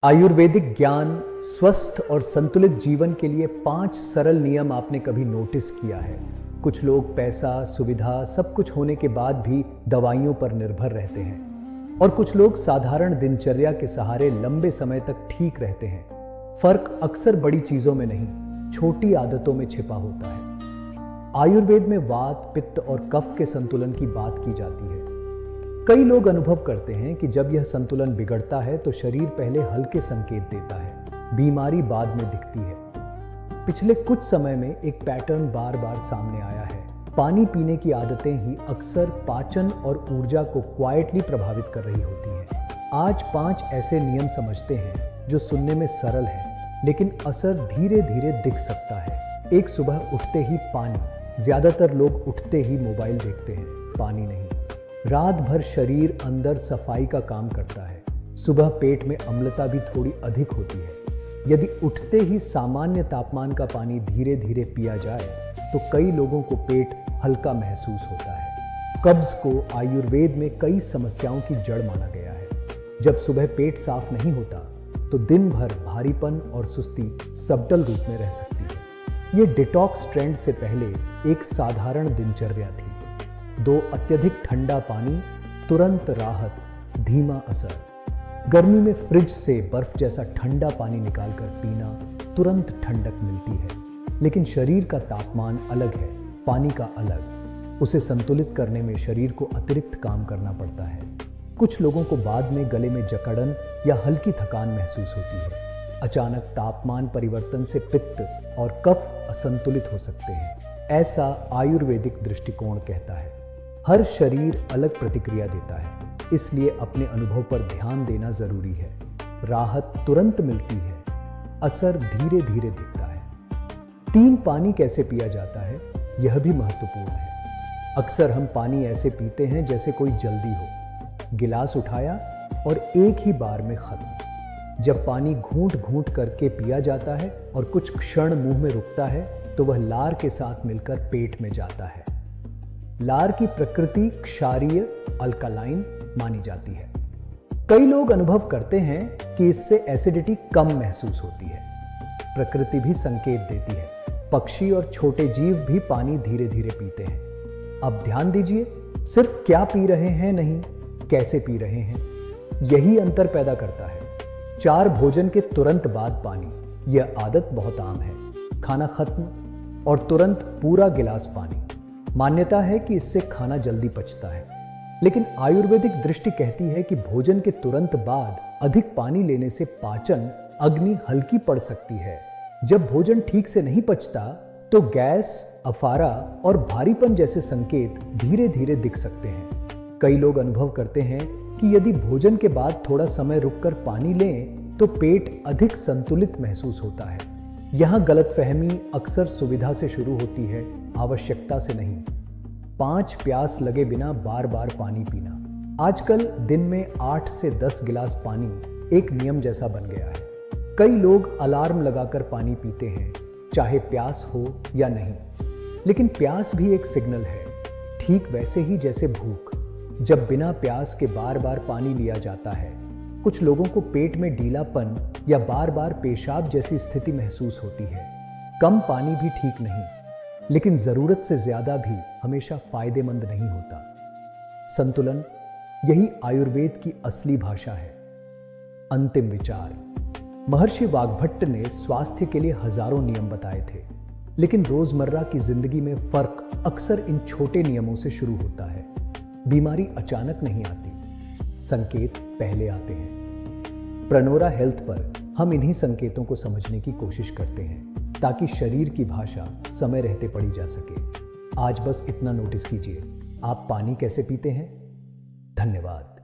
आयुर्वेदिक ज्ञान, स्वस्थ और संतुलित जीवन के लिए 5 सरल नियम आपने कभी नोटिस किया है? कुछ लोग पैसा, सुविधा, सब कुछ होने के बाद भी दवाइयों पर निर्भर रहते हैं और कुछ लोग साधारण दिनचर्या के सहारे लंबे समय तक ठीक रहते हैं। फर्क अक्सर बड़ी चीजों में नहीं, छोटी आदतों में छिपा होता है। आयुर्वेद में वात, पित्त और कफ के संतुलन की बात की जाती है। कई लोग अनुभव करते हैं कि जब यह संतुलन बिगड़ता है तो शरीर पहले हल्के संकेत देता है, बीमारी बाद में दिखती है। पिछले कुछ समय में एक पैटर्न बार बार सामने आया है। पानी पीने की आदतें ही अक्सर पाचन और ऊर्जा को क्वाइटली प्रभावित कर रही होती हैं। आज 5 ऐसे नियम समझते हैं जो सुनने में सरल हैं, लेकिन असर धीरे धीरे दिख सकता है। एक, सुबह उठते ही पानी। ज्यादातर लोग उठते ही मोबाइल देखते हैं, पानी नहीं। रात भर शरीर अंदर सफाई का काम करता है। सुबह पेट में अम्लता भी थोड़ी अधिक होती है। यदि उठते ही सामान्य तापमान का पानी धीरे धीरे पिया जाए तो कई लोगों को पेट हल्का महसूस होता है। कब्ज को आयुर्वेद में कई समस्याओं की जड़ माना गया है। जब सुबह पेट साफ नहीं होता तो दिन भर भारीपन और सुस्ती सबटल रूप में रह सकती है। ये डिटॉक्स ट्रेंड से पहले एक साधारण दिनचर्या थी। 2, अत्यधिक ठंडा पानी, तुरंत राहत, धीमा असर। गर्मी में फ्रिज से बर्फ जैसा ठंडा पानी निकालकर पीना, तुरंत ठंडक मिलती है। लेकिन शरीर का तापमान अलग है, पानी का अलग। उसे संतुलित करने में शरीर को अतिरिक्त काम करना पड़ता है। कुछ लोगों को बाद में गले में जकड़न या हल्की थकान महसूस होती है। अचानक तापमान परिवर्तन से पित्त और कफ असंतुलित हो सकते हैं, ऐसा आयुर्वेदिक दृष्टिकोण कहता है। हर शरीर अलग प्रतिक्रिया देता है, इसलिए अपने अनुभव पर ध्यान देना जरूरी है। राहत तुरंत मिलती है, असर धीरे धीरे दिखता है। 3, पानी कैसे पिया जाता है, यह भी महत्वपूर्ण है। अक्सर हम पानी ऐसे पीते हैं जैसे कोई जल्दी हो। गिलास उठाया और एक ही बार में खत्म। जब पानी घूंट घूंट करके पिया जाता है और कुछ क्षण मुंह में रुकता है तो वह लार के साथ मिलकर पेट में जाता है। लार की प्रकृति क्षारीय, अल्कालाइन मानी जाती है। कई लोग अनुभव करते हैं कि इससे एसिडिटी कम महसूस होती है। प्रकृति भी संकेत देती है। पक्षी और छोटे जीव भी पानी धीरे धीरे पीते हैं। अब ध्यान दीजिए, सिर्फ क्या पी रहे हैं नहीं, कैसे पी रहे हैं, यही अंतर पैदा करता है। 4 भोजन के तुरंत बाद पानी, यह आदत बहुत आम है। खाना खत्म और तुरंत पूरा गिलास पानी। मान्यता है कि इससे खाना जल्दी पचता है, लेकिन आयुर्वेदिक दृष्टि कहती है कि भोजन के तुरंत बाद अधिक पानी लेने से पाचन अग्नि हल्की पड़ सकती है। जब भोजन ठीक से नहीं पचता तो गैस, अफारा और भारीपन जैसे संकेत धीरे धीरे दिख सकते हैं। कई लोग अनुभव करते हैं कि यदि भोजन के बाद थोड़ा समय रुककर पानी लें तो पेट अधिक संतुलित महसूस होता है। यहाँ गलतफहमी अक्सर सुविधा से शुरू होती है, आवश्यकता से नहीं। 5 प्यास लगे बिना बार बार पानी पीना। आजकल दिन में 8 से 10 गिलास पानी एक नियम जैसा बन गया है। कई लोग अलार्म लगाकर पानी पीते हैं, चाहे प्यास हो या नहीं। लेकिन प्यास भी एक सिग्नल है, ठीक वैसे ही जैसे भूख। जब बिना प्यास के बार बार पानी लिया जाता है, कुछ लोगों को पेट में ढीलापन या बार बार पेशाब जैसी स्थिति महसूस होती है। कम पानी भी ठीक नहीं, लेकिन जरूरत से ज्यादा भी हमेशा फायदेमंद नहीं होता। संतुलन, यही आयुर्वेद की असली भाषा है। अंतिम विचार, महर्षि वाग्भट्ट ने स्वास्थ्य के लिए हजारों नियम बताए थे, लेकिन रोजमर्रा की जिंदगी में फर्क अक्सर इन छोटे नियमों से शुरू होता है। बीमारी अचानक नहीं आती, संकेत पहले आते हैं। प्रणोरा हेल्थ पर हम इन्हीं संकेतों को समझने की कोशिश करते हैं ताकि शरीर की भाषा समय रहते पढ़ी जा सके। आज बस इतना नोटिस कीजिए, आप पानी कैसे पीते हैं। धन्यवाद।